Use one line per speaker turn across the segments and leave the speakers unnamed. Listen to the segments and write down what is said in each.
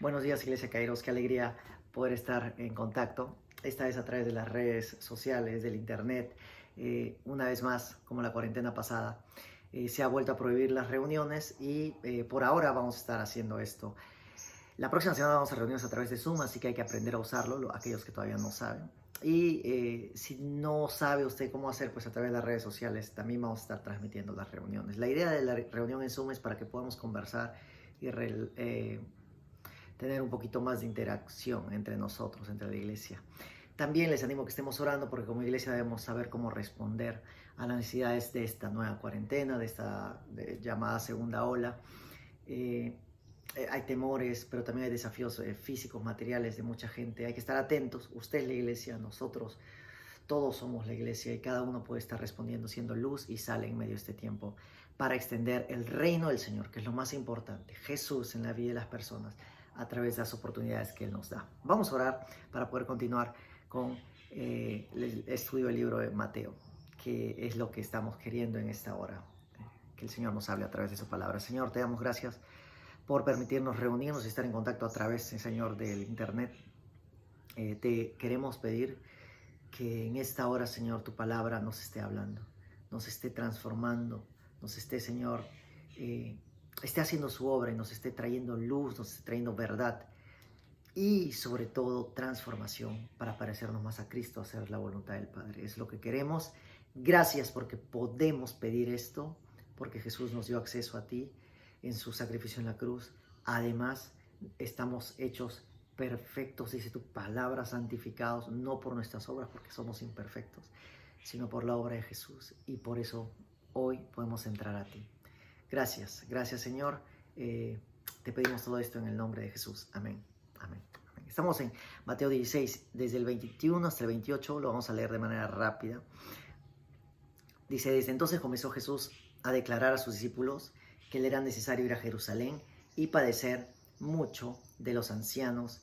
Buenos días, Iglesia Kairos. Qué alegría poder estar en contacto. Esta vez a través de las redes sociales, del internet. Una vez más, como la cuarentena pasada, se ha vuelto a prohibir las reuniones y por ahora vamos a estar haciendo esto. La próxima semana vamos a reunirnos a través de Zoom, así que hay que aprender a usarlo, aquellos que todavía no saben. Y si no sabe usted cómo hacer, pues a través de las redes sociales también vamos a estar transmitiendo las reuniones. La idea de la reunión en Zoom es para que podamos conversar y tener un poquito más de interacción entre nosotros, entre la iglesia. También les animo a que estemos orando porque como iglesia debemos saber cómo responder a las necesidades de esta nueva cuarentena, de esta llamada segunda ola. Hay temores, pero también hay desafíos físicos, materiales de mucha gente. Hay que estar atentos. Usted es la iglesia, nosotros todos somos la iglesia y cada uno puede estar respondiendo siendo luz y sal en medio de este tiempo para extender el reino del Señor, que es lo más importante, Jesús en la vida de las personas a través de las oportunidades que Él nos da. Vamos a orar para poder continuar con el estudio del libro de Mateo, que es lo que estamos queriendo en esta hora. Que el Señor nos hable a través de su palabra. Señor, te damos gracias por permitirnos reunirnos y estar en contacto a través, Señor, del internet. Te queremos pedir que en esta hora, Señor, tu palabra nos esté hablando, nos esté transformando, nos esté, Señor, esté haciendo su obra y nos esté trayendo luz, nos esté trayendo verdad y sobre todo transformación para parecernos más a Cristo, hacer la voluntad del Padre. Es lo que queremos. Gracias porque podemos pedir esto, porque Jesús nos dio acceso a ti en su sacrificio en la cruz. Además, estamos hechos perfectos, dice tu palabra, santificados, no por nuestras obras, porque somos imperfectos, sino por la obra de Jesús. Y por eso hoy podemos entrar a ti. Gracias, gracias Señor. Te pedimos todo esto en el nombre de Jesús. Amén. Amén. Amén. Estamos en Mateo 16, desde el 21 hasta el 28, lo vamos a leer de manera rápida. Dice, desde entonces comenzó Jesús a declarar a sus discípulos que le era necesario ir a Jerusalén y padecer mucho de los ancianos,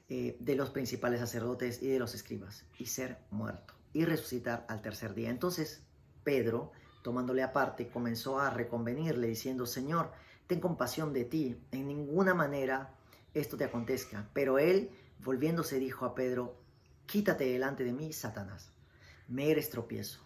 de los principales sacerdotes y de los escribas, y ser muerto, y resucitar al tercer día. Entonces Pedro, tomándole aparte, comenzó a reconvenirle, diciendo, Señor, ten compasión de ti, en ninguna manera esto te acontezca. Pero él, volviéndose, dijo a Pedro, quítate delante de mí, Satanás, me eres tropiezo,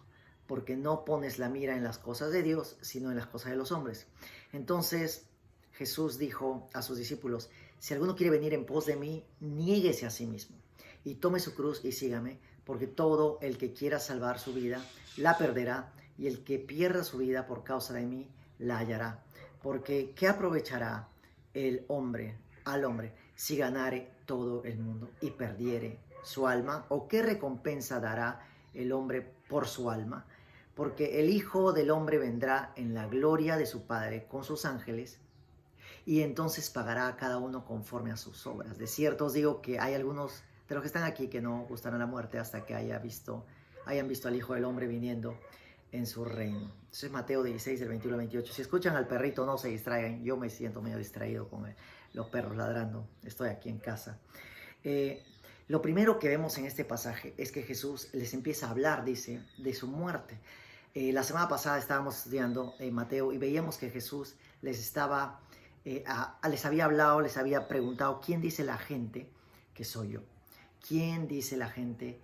porque no pones la mira en las cosas de Dios, sino en las cosas de los hombres. Entonces Jesús dijo a sus discípulos, si alguno quiere venir en pos de mí, niéguese a sí mismo y tome su cruz y sígame, porque todo el que quiera salvar su vida, la perderá, y el que pierda su vida por causa de mí, la hallará. Porque ¿qué aprovechará al hombre si ganare todo el mundo y perdiere su alma? ¿O qué recompensa dará el hombre por su alma? Porque el Hijo del Hombre vendrá en la gloria de su Padre con sus ángeles, y entonces pagará a cada uno conforme a sus obras. De cierto os digo que hay algunos de los que están aquí que no gustarán la muerte hasta que hayan visto al Hijo del Hombre viniendo en su reino. Eso es Mateo 16, del 21 al 28. Si escuchan al perrito, no se distraigan. Yo me siento medio distraído con los perros ladrando. Estoy aquí en casa. Lo primero que vemos en este pasaje es que Jesús les empieza a hablar, dice, de su muerte. La semana pasada estábamos estudiando Mateo y veíamos que Jesús les había hablado, les había preguntado, ¿quién dice la gente que soy yo? ¿Quién dice la gente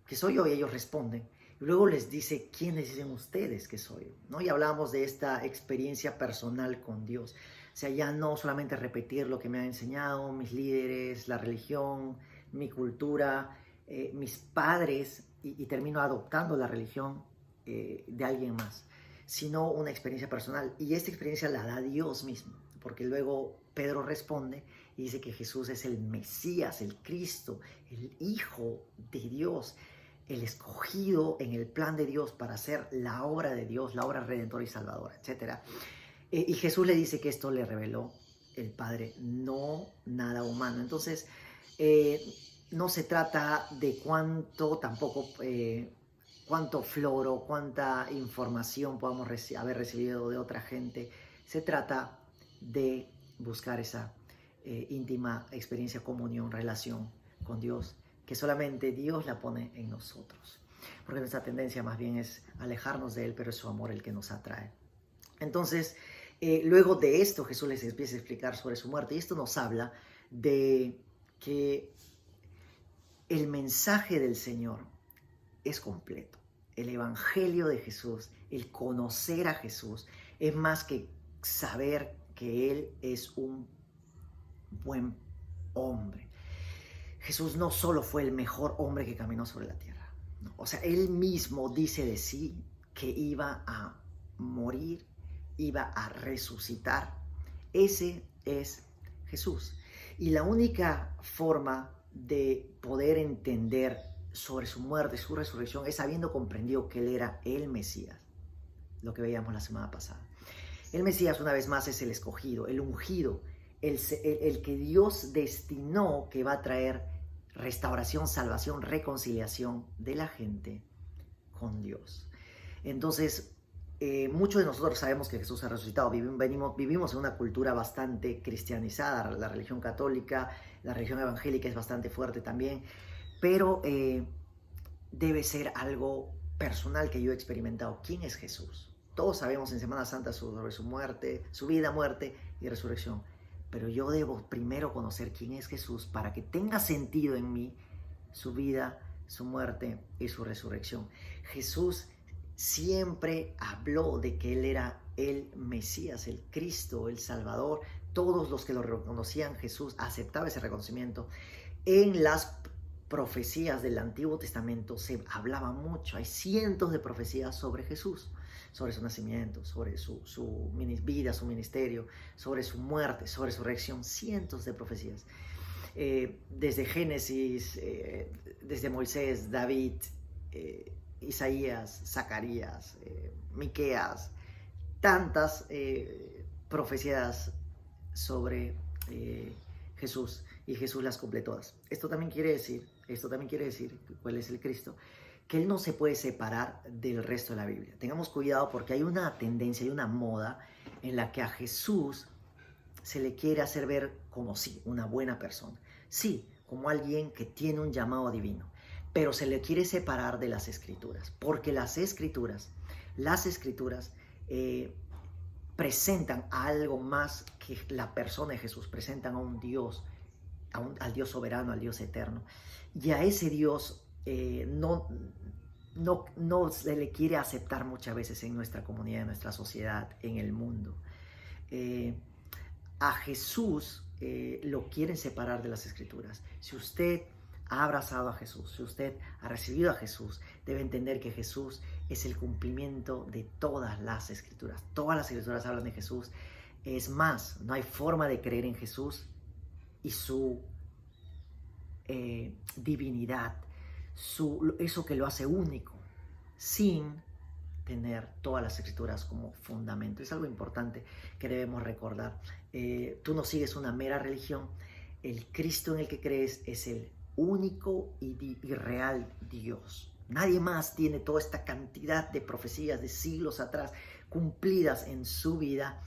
que soy yo? Y ellos responden. Y luego les dice, ¿quiénes dicen ustedes que soy yo? ¿No? Y hablábamos de esta experiencia personal con Dios. O sea, ya no solamente repetir lo que me han enseñado mis líderes, la religión, mi cultura, mis padres, y termino adoptando la religión de alguien más, sino una experiencia personal. Y esta experiencia la da Dios mismo, porque luego Pedro responde y dice que Jesús es el Mesías, el Cristo, el Hijo de Dios, el escogido en el plan de Dios para hacer la obra de Dios, la obra redentora y salvadora, etc. Y Jesús le dice que esto le reveló el Padre, no nada humano. Entonces, no se trata de cuánto floro, cuánta información podamos haber recibido de otra gente. Se trata de buscar esa íntima experiencia, comunión, relación con Dios, que solamente Dios la pone en nosotros. Porque nuestra tendencia más bien es alejarnos de Él, pero es su amor el que nos atrae. Entonces, luego de esto, Jesús les empieza a explicar sobre su muerte, y esto nos habla de que el mensaje del Señor es completo. El Evangelio de Jesús, el conocer a Jesús, es más que saber que Él es un buen hombre. Jesús no solo fue el mejor hombre que caminó sobre la tierra, ¿no? O sea, Él mismo dice de sí que iba a morir, iba a resucitar. Ese es Jesús. Y la única forma de poder entender sobre su muerte, su resurrección, es habiendo comprendido que Él era el Mesías, lo que veíamos la semana pasada. El Mesías, una vez más, es el escogido, el ungido, el que Dios destinó que va a traer restauración, salvación, reconciliación de la gente con Dios. Entonces, muchos de nosotros sabemos que Jesús ha resucitado. Vivimos en una cultura bastante cristianizada. La religión católica, la religión evangélica es bastante fuerte también, pero debe ser algo personal que yo he experimentado. ¿Quién es Jesús? Todos sabemos en Semana Santa sobre su muerte, su vida, muerte y resurrección. Pero yo debo primero conocer quién es Jesús para que tenga sentido en mí su vida, su muerte y su resurrección. Jesús siempre habló de que Él era el Mesías, el Cristo, el Salvador. Todos los que lo reconocían, Jesús aceptaba ese reconocimiento. En las profecías del Antiguo Testamento se hablaba mucho. Hay cientos de profecías sobre Jesús, sobre su nacimiento, sobre su vida, su ministerio, sobre su muerte, sobre su resurrección. Cientos de profecías. Desde Génesis, desde Moisés, David, Isaías, Zacarías, Miqueas, tantas profecías sobre Jesús, y Jesús las cumple todas. Esto también quiere decir, ¿cuál es el Cristo? Que Él no se puede separar del resto de la Biblia. Tengamos cuidado porque hay una tendencia, hay una moda en la que a Jesús se le quiere hacer ver como sí, una buena persona. Sí, como alguien que tiene un llamado divino, pero se le quiere separar de las Escrituras, porque las Escrituras presentan a algo más que la persona de Jesús, presentan a un Dios, al Dios soberano, al Dios eterno. Y a ese Dios no se le quiere aceptar muchas veces en nuestra comunidad, en nuestra sociedad, en el mundo. A Jesús lo quieren separar de las Escrituras. Si usted ha abrazado a Jesús, si usted ha recibido a Jesús, debe entender que Jesús es el cumplimiento de todas las Escrituras. Todas las Escrituras hablan de Jesús. Es más, no hay forma de creer en Jesús y su divinidad, eso que lo hace único, sin tener todas las Escrituras como fundamento. Es algo importante que debemos recordar. Tú no sigues una mera religión. El Cristo en el que crees es el único y real Dios. Nadie más tiene toda esta cantidad de profecías de siglos atrás cumplidas en su vida.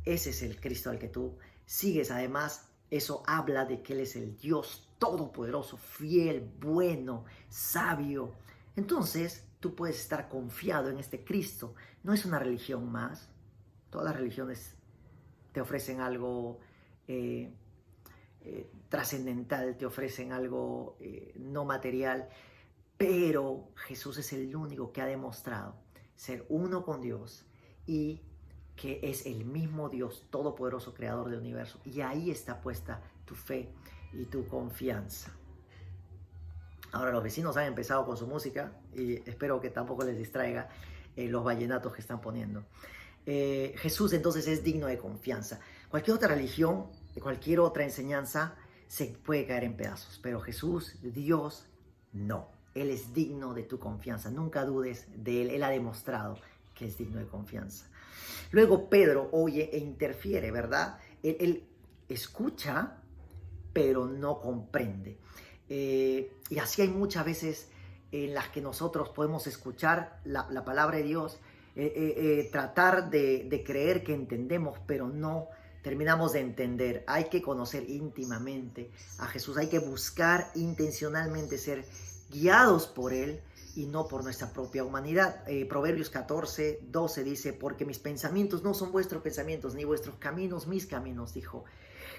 Ese es el Cristo al que tú sigues. Además, eso habla de que Él es el Dios todopoderoso, fiel, bueno, sabio. Entonces, tú puedes estar confiado en este Cristo. No es una religión más. Todas las religiones te ofrecen algo trascendental, te ofrecen algo no material, pero Jesús es el único que ha demostrado ser uno con Dios y que es el mismo Dios todopoderoso, creador del universo. Y ahí está puesta tu fe y tu confianza. Ahora los vecinos han empezado con su música y espero que tampoco les distraiga los vallenatos que están poniendo. Jesús entonces es digno de confianza. Cualquier otra religión, cualquier otra enseñanza se puede caer en pedazos, pero Jesús, Dios, no. Él es digno de tu confianza. Nunca dudes de Él. Él ha demostrado que es digno de confianza. Luego Pedro oye e interfiere, ¿verdad? Él escucha, pero no comprende. Y así hay muchas veces en las que nosotros podemos escuchar la palabra de Dios, tratar de creer que entendemos, pero no terminamos de entender. Hay que conocer íntimamente a Jesús, hay que buscar intencionalmente ser guiados por Él y no por nuestra propia humanidad. Proverbios 14:12 dice, porque mis pensamientos no son vuestros pensamientos, ni vuestros caminos mis caminos, dijo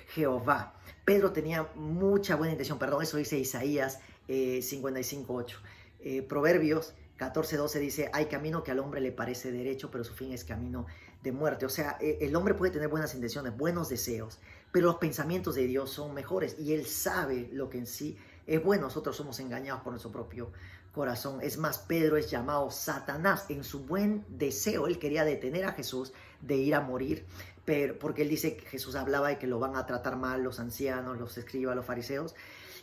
Jehová. Pedro tenía mucha buena intención, perdón, eso dice Isaías 55:8. Proverbios 14:12 dice, hay camino que al hombre le parece derecho, pero su fin es camino de muerte. O sea, el hombre puede tener buenas intenciones, buenos deseos, pero los pensamientos de Dios son mejores y Él sabe lo que en sí es bueno. Nosotros somos engañados por nuestro propio corazón. Es más, Pedro es llamado Satanás. En su buen deseo, él quería detener a Jesús de ir a morir, pero porque él dice que Jesús hablaba de que lo van a tratar mal los ancianos, los escribas, los fariseos,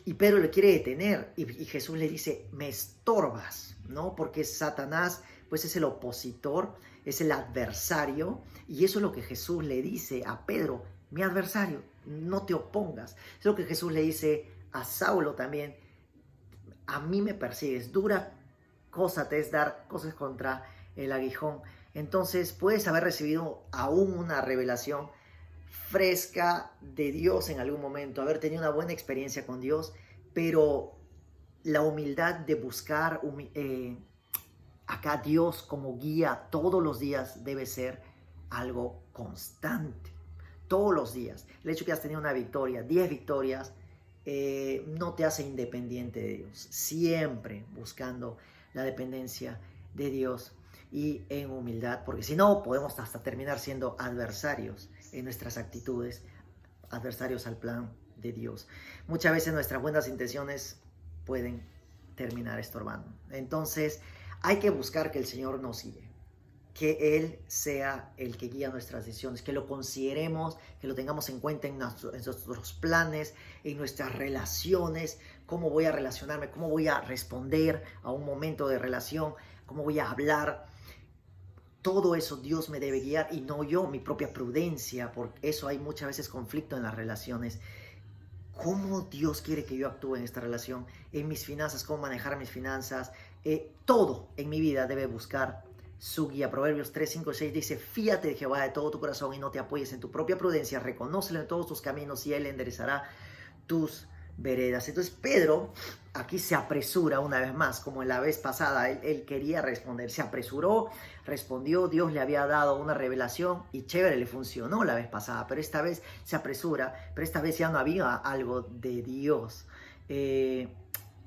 y Pedro le quiere detener, y Jesús le dice, me estorbas, ¿no? Porque Satanás, pues es el opositor, es el adversario, y eso es lo que Jesús le dice a Pedro, mi adversario, no te opongas. Es lo que Jesús le dice a Saulo también, a mí me persigues, dura cosa te es dar cosas contra el aguijón. Entonces puedes haber recibido aún una revelación fresca de Dios en algún momento, haber tenido una buena experiencia con Dios, pero la humildad de buscar acá Dios como guía todos los días debe ser algo constante, todos los días. El hecho que has tenido una victoria, 10 victorias, no te hace independiente de Dios, siempre buscando la dependencia de Dios y en humildad, porque si no podemos hasta terminar siendo adversarios en nuestras actitudes, adversarios al plan de Dios. Muchas veces nuestras buenas intenciones pueden terminar estorbando. Entonces hay que buscar que el Señor nos guíe, que Él sea el que guía nuestras decisiones, que lo consideremos, que lo tengamos en cuenta en nuestros planes, en nuestras relaciones, cómo voy a relacionarme, cómo voy a responder a un momento de relación, cómo voy a hablar. Todo eso Dios me debe guiar y no yo, mi propia prudencia, porque eso hay muchas veces conflicto en las relaciones. ¿Cómo Dios quiere que yo actúe en esta relación? En mis finanzas, cómo manejar mis finanzas. Todo en mi vida debe buscar su guía. Proverbios 3:5-6 dice, fíate de Jehová de todo tu corazón y no te apoyes en tu propia prudencia, reconócelo en todos tus caminos y Él enderezará tus veredas. Entonces Pedro aquí se apresura una vez más, como en la vez pasada, él quería responder, se apresuró, respondió, Dios le había dado una revelación y chévere, le funcionó la vez pasada, pero esta vez se apresura, pero esta vez ya no había algo de Dios.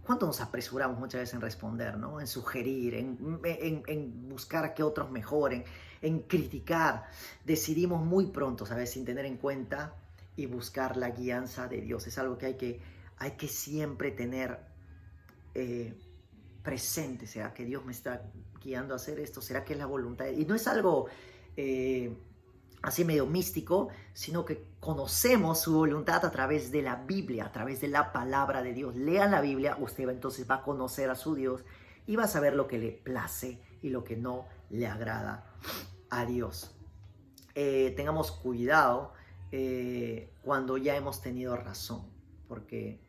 ¿Cuánto nos apresuramos muchas veces en responder, ¿no? En sugerir, en buscar que otros mejoren, en criticar? Decidimos muy pronto, ¿sabes? Sin tener en cuenta y buscar la guianza de Dios. Es algo que hay que siempre tener presente. ¿Será que Dios me está guiando a hacer esto? ¿Será que es la voluntad? Y no es algo así medio místico, sino que conocemos su voluntad a través de la Biblia, a través de la palabra de Dios. Lea la Biblia, usted entonces va a conocer a su Dios y va a saber lo que le place y lo que no le agrada a Dios. Tengamos cuidado cuando ya hemos tenido razón, porque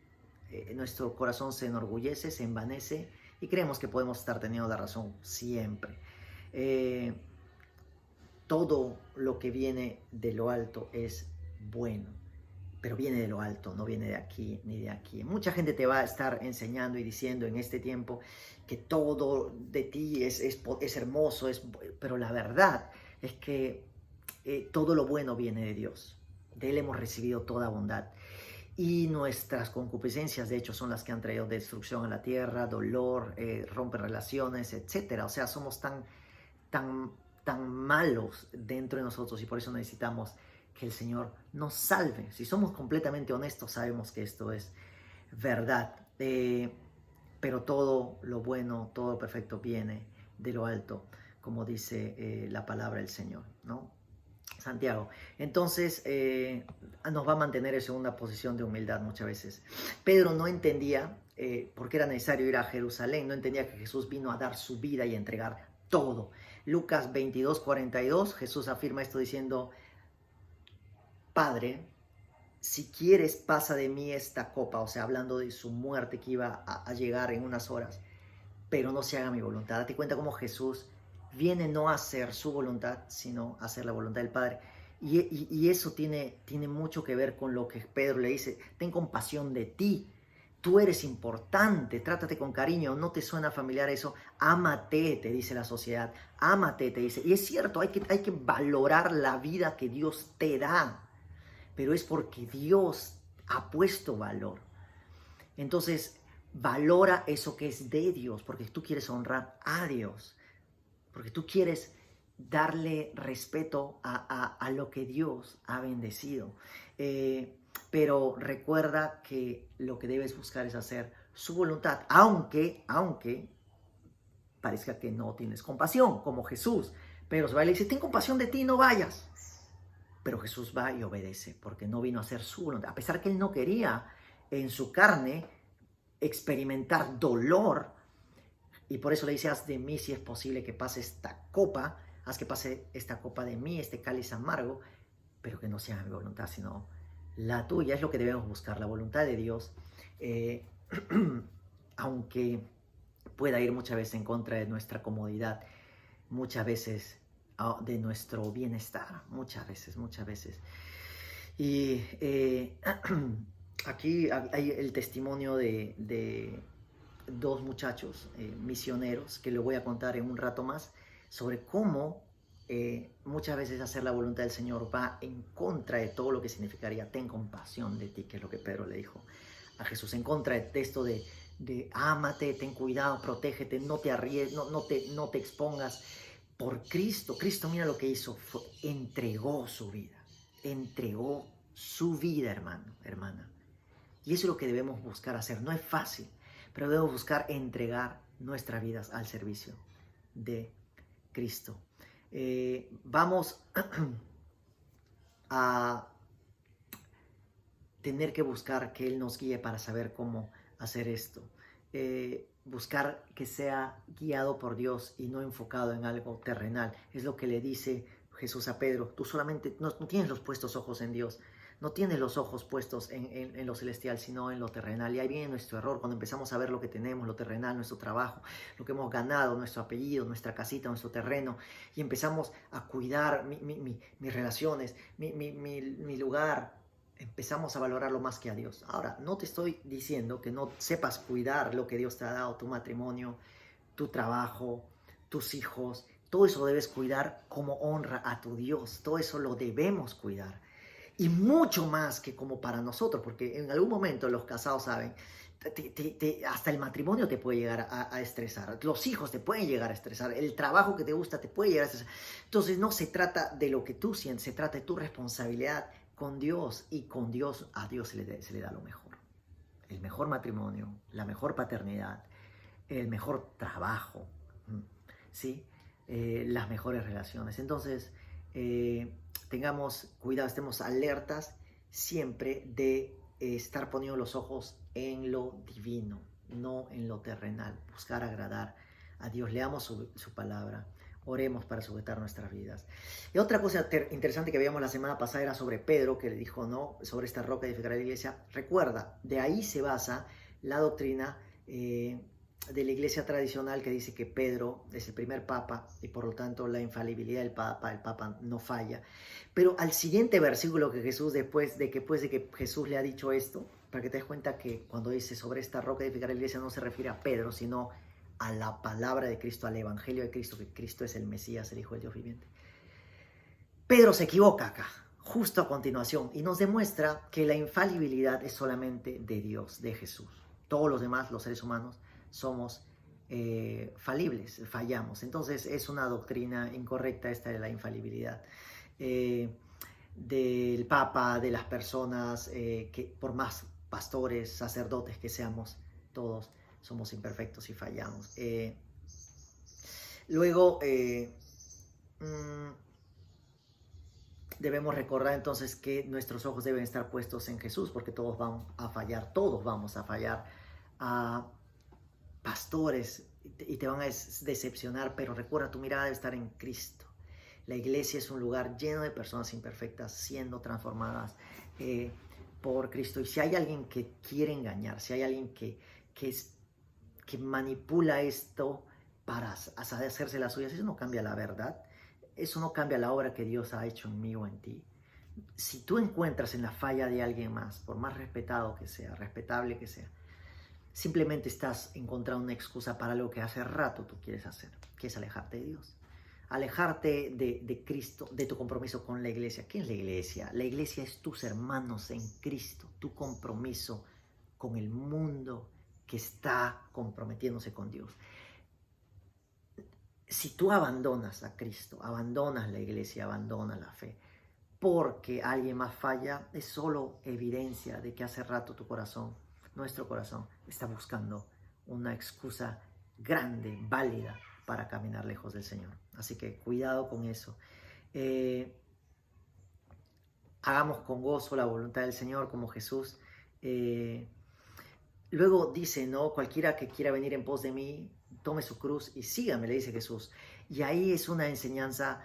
nuestro corazón se enorgullece, se envanece y creemos que podemos estar teniendo la razón siempre. Todo lo que viene de lo alto es bueno, pero viene de lo alto, no viene de aquí ni de aquí. Mucha gente te va a estar enseñando y diciendo en este tiempo que todo de ti es hermoso, pero la verdad es que todo lo bueno viene de Dios. De Él hemos recibido toda bondad. Y nuestras concupiscencias, de hecho, son las que han traído destrucción a la tierra, dolor, romper relaciones, etc. O sea, somos tan malos dentro de nosotros y por eso necesitamos que el Señor nos salve. Si somos completamente honestos, sabemos que esto es verdad. Pero todo lo bueno, todo lo perfecto viene de lo alto, como dice la palabra del Señor, ¿no? Santiago. Entonces nos va a mantener en una posición de humildad muchas veces. Pedro no entendía por qué era necesario ir a Jerusalén, no entendía que Jesús vino a dar su vida y a entregar todo. Lucas 22:42, Jesús afirma esto diciendo, Padre, si quieres pasa de mí esta copa, o sea, hablando de su muerte que iba a llegar en unas horas, pero no se haga mi voluntad. Date cuenta cómo Jesús viene no a hacer su voluntad, sino a hacer la voluntad del Padre. Y eso tiene mucho que ver con lo que Pedro le dice, ten compasión de ti, Tú eres importante, trátate con cariño, ¿no te suena familiar eso? Ámate, te dice la sociedad, ámate, te dice. Y es cierto, hay que valorar la vida que Dios te da, pero es porque Dios ha puesto valor. Entonces, valora eso que es de Dios, porque tú quieres honrar a Dios, porque tú quieres darle respeto a lo que Dios ha bendecido. Pero recuerda que lo que debes buscar es hacer su voluntad, aunque parezca que no tienes compasión, como Jesús. Pero se va y le dice, ten compasión de ti, no vayas. Pero Jesús va y obedece, porque no vino a hacer su voluntad. A pesar que él no quería en su carne experimentar dolor, y por eso le dice, haz de mí si es posible que pase esta copa, haz que pase esta copa de mí, este cáliz amargo, pero que no sea mi voluntad, sino la tuya. Es lo que debemos buscar, la voluntad de Dios, aunque pueda ir muchas veces en contra de nuestra comodidad, muchas veces de nuestro bienestar, muchas veces. Y aquí hay el testimonio de dos muchachos misioneros que lo voy a contar en un rato más, sobre cómo muchas veces hacer la voluntad del Señor va en contra de todo lo que significaría ten compasión de ti, que es lo que Pedro le dijo a Jesús, en contra de esto de ámate, ten cuidado, protégete, no te arriesgues, no te expongas por Cristo. Cristo, mira lo que hizo, entregó su vida, hermano, hermana. Y eso es lo que debemos buscar hacer. No es fácil, pero debemos buscar entregar nuestras vidas al servicio de Cristo. Vamos a tener que buscar que Él nos guíe para saber cómo hacer esto. Buscar que sea guiado por Dios y no enfocado en algo terrenal. Es lo que le dice Jesús a Pedro. Tú solamente no tienes los puestos ojos en Dios. No tienes los ojos puestos en lo celestial, sino en lo terrenal. Y ahí viene nuestro error, cuando empezamos a ver lo que tenemos, lo terrenal, nuestro trabajo, lo que hemos ganado, nuestro apellido, nuestra casita, nuestro terreno, y empezamos a cuidar mis relaciones, mi lugar. Empezamos a valorarlo más que a Dios. Ahora, no te estoy diciendo que no sepas cuidar lo que Dios te ha dado, tu matrimonio, tu trabajo, tus hijos. Todo eso debes cuidar como honra a tu Dios. Todo eso lo debemos cuidar. Y mucho más que como para nosotros, porque en algún momento los casados saben, hasta el matrimonio te puede llegar a estresar, los hijos te pueden llegar a estresar, el trabajo que te gusta te puede llegar a estresar. Entonces no se trata de lo que tú sientes, se trata de tu responsabilidad con Dios, y con Dios, a Dios se le da lo mejor. El mejor matrimonio, la mejor paternidad, el mejor trabajo, ¿sí? Las mejores relaciones. Entonces, tengamos cuidado, estemos alertas siempre de estar poniendo los ojos en lo divino, no en lo terrenal. Buscar agradar a Dios. Leamos su palabra. Oremos para sujetar nuestras vidas. Y otra cosa interesante que veíamos la semana pasada era sobre Pedro, que le dijo, no, sobre esta roca edificaré la iglesia. Recuerda, de ahí se basa la doctrina de la iglesia tradicional, que dice que Pedro es el primer papa y por lo tanto la infalibilidad del papa, el papa no falla. Pero al siguiente versículo que Jesús, después de que Jesús le ha dicho esto, para que te des cuenta que cuando dice sobre esta roca edificaré la iglesia no se refiere a Pedro, sino a la palabra de Cristo, al evangelio de Cristo, que Cristo es el Mesías, el Hijo del Dios viviente. Pedro se equivoca acá, justo a continuación, y nos demuestra que la infalibilidad es solamente de Dios, de Jesús. Todos los demás, los seres humanos, somos falibles, fallamos. Entonces es una doctrina incorrecta esta de la infalibilidad del Papa, de las personas, que por más pastores, sacerdotes que seamos, todos somos imperfectos y fallamos. Luego, debemos recordar entonces que nuestros ojos deben estar puestos en Jesús, porque todos vamos a fallar. A pastores y te van a decepcionar, pero recuerda, tu mirada debe estar en Cristo. La iglesia es un lugar lleno de personas imperfectas siendo transformadas por Cristo. Y si hay alguien que quiere engañar, si hay alguien que manipula esto para hacerse las suyas, eso no cambia la verdad, eso no cambia la obra que Dios ha hecho en mí o en ti. Si tú encuentras en la falla de alguien más, por más respetado que sea, respetable que sea, simplemente estás encontrando una excusa para algo que hace rato tú quieres hacer, que es alejarte de Dios. Alejarte de Cristo, de tu compromiso con la iglesia. ¿Qué es la iglesia? La iglesia es tus hermanos en Cristo, tu compromiso con el mundo que está comprometiéndose con Dios. Si tú abandonas a Cristo, abandonas la iglesia, abandonas la fe, porque alguien más falla, es solo evidencia de que hace rato tu corazón, nuestro corazón, está buscando una excusa grande, válida, para caminar lejos del Señor. Así que cuidado con eso. Hagamos con gozo la voluntad del Señor como Jesús. Luego dice, ¿no? Cualquiera que quiera venir en pos de mí, tome su cruz y sígame, le dice Jesús. Y ahí es una enseñanza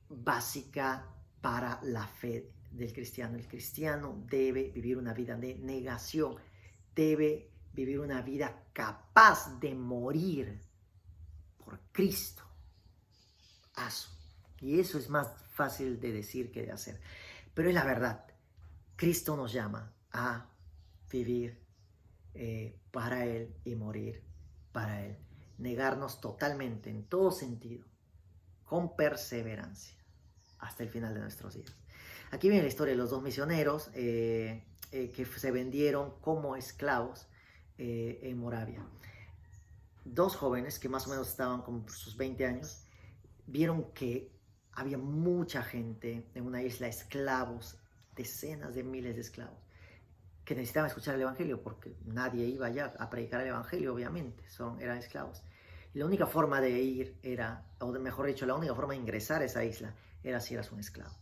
básica para la fe del cristiano. El cristiano debe vivir una vida de negación, debe vivir una vida capaz de morir por Cristo. Y eso es más fácil de decir que de hacer. Pero es la verdad. Cristo nos llama a vivir para Él y morir para Él. Negarnos totalmente, en todo sentido, con perseverancia, hasta el final de nuestros días. Aquí viene la historia de los dos misioneros que se vendieron como esclavos en Moravia. Dos jóvenes que más o menos estaban como por sus 20 años, vieron que había mucha gente en una isla, esclavos, decenas de miles de esclavos, que necesitaban escuchar el evangelio, porque nadie iba allá a predicar el evangelio, obviamente, eran esclavos. Y la única forma de ir era, o mejor dicho, la única forma de ingresar a esa isla era si eras un esclavo.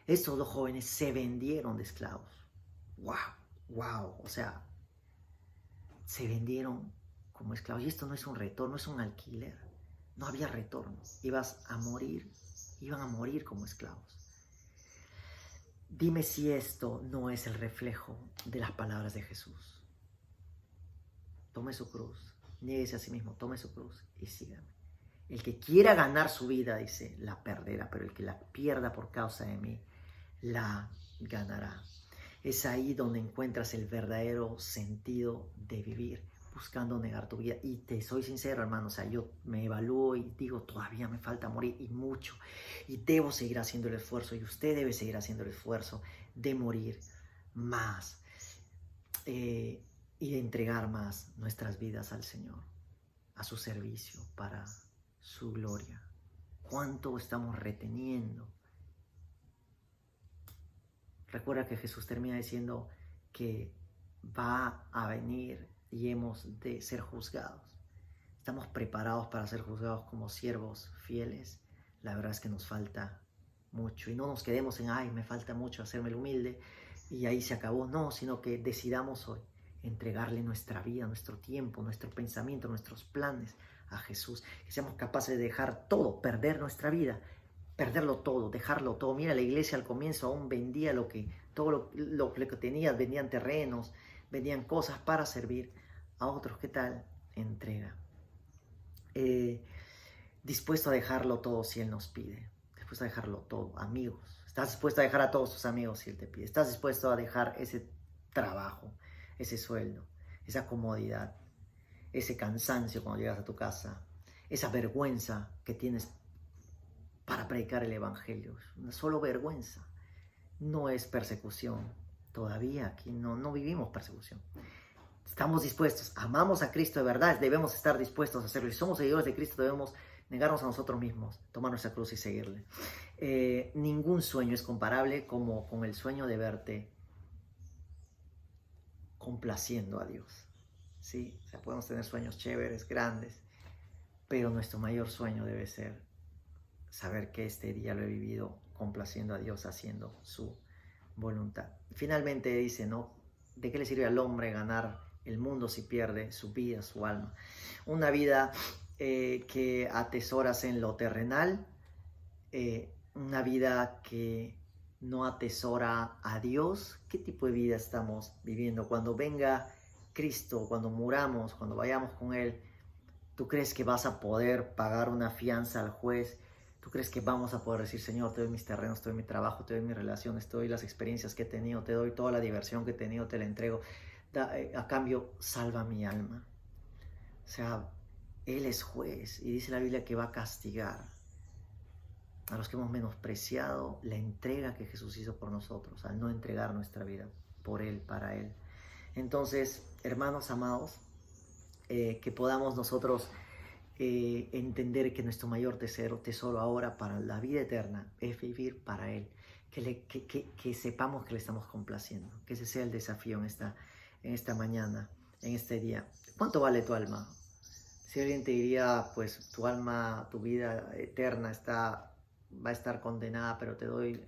Estos dos jóvenes se vendieron de esclavos. ¡Wow! O sea, se vendieron como esclavos. Y esto no es un retorno, es un alquiler. No había retorno. Iban a morir como esclavos. Dime si esto no es el reflejo de las palabras de Jesús. Tome su cruz, niéguese a sí mismo, tome su cruz y sígame. El que quiera ganar su vida, dice, la perderá, pero el que la pierda por causa de mí, la ganará. Es ahí donde encuentras el verdadero sentido de vivir, buscando negar tu vida. Y te soy sincero, hermano, o sea, yo me evalúo y digo, todavía me falta morir y mucho. Y debo seguir haciendo el esfuerzo, y usted debe seguir haciendo el esfuerzo de morir más y de entregar más nuestras vidas al Señor, a su servicio, para su gloria. ¿Cuánto estamos reteniendo? Recuerda que Jesús termina diciendo que va a venir y hemos de ser juzgados. ¿Estamos preparados para ser juzgados como siervos fieles? La verdad es que nos falta mucho. Y no nos quedemos en, ay, me falta mucho hacerme el humilde y ahí se acabó. No, sino que decidamos hoy entregarle nuestra vida, nuestro tiempo, nuestro pensamiento, nuestros planes a Jesús. Que seamos capaces de dejar todo, perder nuestra vida, perderlo todo, dejarlo todo. Mira, la iglesia al comienzo aún vendía todo lo que tenía, vendían terrenos, vendían cosas para servir a otros. ¿Qué tal? Entrega. Dispuesto a dejarlo todo si Él nos pide. Dispuesto a dejarlo todo. Amigos. Estás dispuesto a dejar a todos tus amigos si Él te pide. Estás dispuesto a dejar ese trabajo, ese sueldo, esa comodidad, ese cansancio cuando llegas a tu casa, esa vergüenza que tienes para predicar el evangelio. Una solo vergüenza. No es persecución. Todavía aquí no vivimos persecución. Estamos dispuestos, amamos a Cristo de verdad, debemos estar dispuestos a hacerlo. Si somos seguidores de Cristo, debemos negarnos a nosotros mismos, tomar nuestra cruz y seguirle. Ningún sueño es comparable como con el sueño de verte complaciendo a Dios. ¿Sí? O sea, podemos tener sueños chéveres, grandes, pero nuestro mayor sueño debe ser saber que este día lo he vivido complaciendo a Dios, haciendo su voluntad. Finalmente dice, ¿no? ¿De qué le sirve al hombre ganar el mundo si pierde su vida, su alma? Una vida que atesoras en lo terrenal, una vida que no atesora a Dios. ¿Qué tipo de vida estamos viviendo? Cuando venga Cristo, cuando muramos, cuando vayamos con Él, ¿tú crees que vas a poder pagar una fianza al juez? ¿Tú crees que vamos a poder decir, Señor, te doy mis terrenos, te doy mi trabajo, te doy mis relaciones, te doy las experiencias que he tenido, te doy toda la diversión que he tenido, te la entrego? a cambio salva mi alma. O sea, Él es juez y dice la Biblia que va a castigar a los que hemos menospreciado la entrega que Jesús hizo por nosotros, al no entregar nuestra vida por Él, para Él. Entonces, hermanos amados, que podamos nosotros entender que nuestro mayor tesoro ahora para la vida eterna es vivir para Él, que sepamos que le estamos complaciendo, que ese sea el desafío en esta mañana, en este día. ¿Cuánto vale tu alma? Si alguien te diría, pues tu alma, tu vida eterna va a estar condenada, pero te doy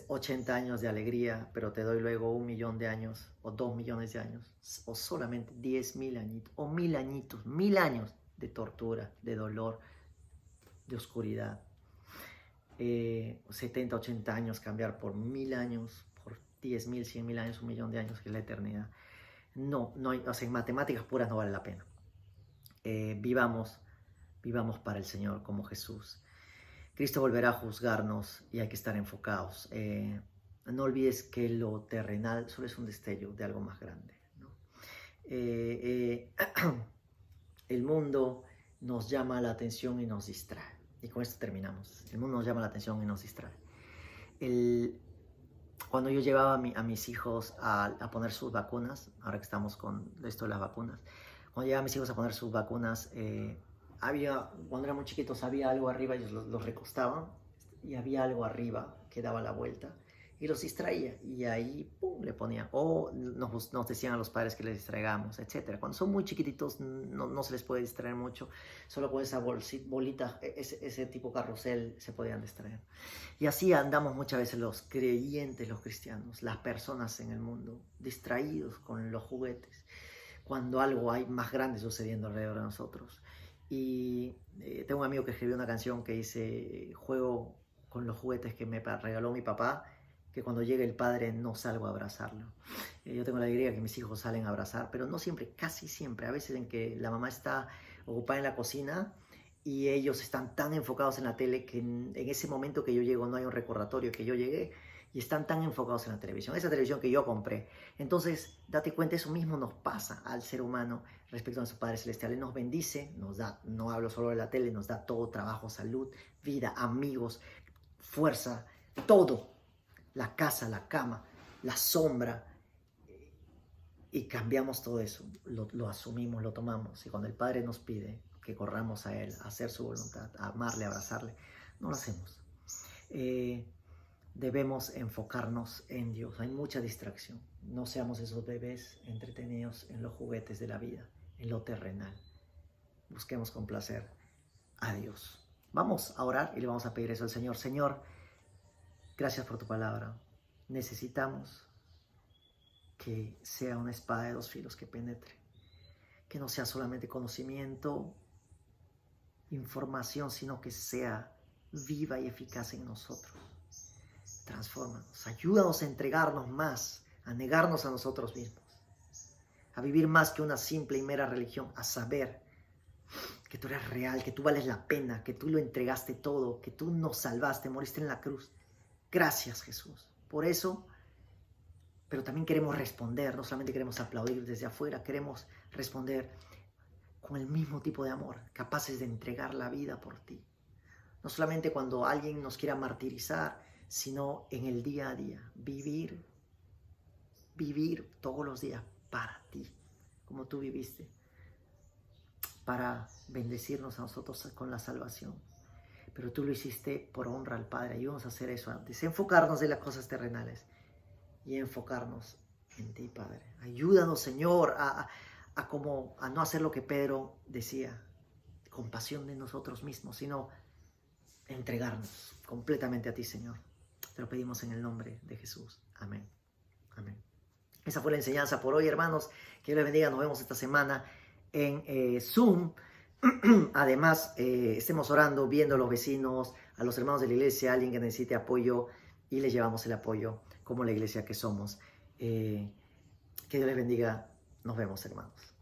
80 años de alegría, pero te doy luego 1.000.000 de años, o 2.000.000 de años, o solamente 10.000 añitos, o 1.000 añitos, 1.000 años de tortura, de dolor, de oscuridad. 70, 80 años cambiar por 1.000 años, por 10.000, 100.000 años, 1.000.000 de años, que es la eternidad. No hay, o sea, en matemáticas puras no vale la pena. Vivamos para el Señor como Jesús. Cristo volverá a juzgarnos y hay que estar enfocados. No olvides que lo terrenal solo es un destello de algo más grande, ¿no? El mundo nos llama la atención y nos distrae. Y con esto terminamos. El mundo nos llama la atención y nos distrae. Cuando yo llevaba a mis hijos a poner sus vacunas, ahora que estamos con esto de las vacunas, cuando llevaba a mis hijos a poner sus vacunas, cuando eran muy chiquitos había algo arriba, ellos los recostaban y había algo arriba que daba la vuelta y los distraía y ahí ¡pum!, le ponían, o nos decían a los padres que les distraigamos, etc. Cuando son muy chiquititos no se les puede distraer mucho, solo con esa bolita, ese tipo carrusel se podían distraer. Y así andamos muchas veces los creyentes, los cristianos, las personas en el mundo, distraídos con los juguetes, cuando algo hay más grande sucediendo alrededor de nosotros. Y tengo un amigo que escribió una canción que dice: juego con los juguetes que me regaló mi papá, que cuando llegue el padre no salgo a abrazarlo. Yo tengo la alegría que mis hijos salen a abrazar, pero no siempre, casi siempre. A veces en que la mamá está ocupada en la cocina y ellos están tan enfocados en la tele que en ese momento que yo llego no hay un recordatorio que yo llegué, y están tan enfocados en la televisión, esa televisión que yo compré. Entonces, date cuenta, eso mismo nos pasa al ser humano respecto a nuestro Padre Celestial. Él nos bendice, nos da, no hablo solo de la tele, nos da todo: trabajo, salud, vida, amigos, fuerza, todo. La casa, la cama, la sombra. Y cambiamos todo eso, lo asumimos, lo tomamos. Y cuando el Padre nos pide que corramos a Él, a hacer su voluntad, a amarle, a abrazarle, no lo hacemos. Debemos enfocarnos en Dios. Hay mucha distracción. No seamos esos bebés entretenidos en los juguetes de la vida, en lo terrenal. Busquemos complacer a Dios. Vamos a orar y le vamos a pedir eso al Señor. Señor, gracias por tu palabra. Necesitamos que sea una espada de dos filos que penetre. Que no sea solamente conocimiento, información, sino que sea viva y eficaz en nosotros. Transfórmanos, ayúdanos a entregarnos más, a negarnos a nosotros mismos, a vivir más que una simple y mera religión, a saber que tú eres real, que tú vales la pena, que tú lo entregaste todo, que tú nos salvaste, moriste en la cruz. Gracias, Jesús, por eso. Pero también queremos responder, no solamente queremos aplaudir desde afuera, queremos responder con el mismo tipo de amor, capaces de entregar la vida por ti. No solamente cuando alguien nos quiera martirizar, sino en el día a día, vivir todos los días para ti, como tú viviste, para bendecirnos a nosotros con la salvación. Pero tú lo hiciste por honra al Padre. Ayúdanos a hacer eso, a desenfocarnos de las cosas terrenales y enfocarnos en ti, Padre. Ayúdanos, Señor, a no hacer lo que Pedro decía, compasión de nosotros mismos, sino entregarnos completamente a ti, Señor. Te lo pedimos en el nombre de Jesús. Amén. Amén. Esa fue la enseñanza por hoy, hermanos. Que Dios les bendiga. Nos vemos esta semana en Zoom. Además, estemos orando, viendo a los vecinos, a los hermanos de la iglesia, a alguien que necesite apoyo, y les llevamos el apoyo como la iglesia que somos. Que Dios les bendiga. Nos vemos, hermanos.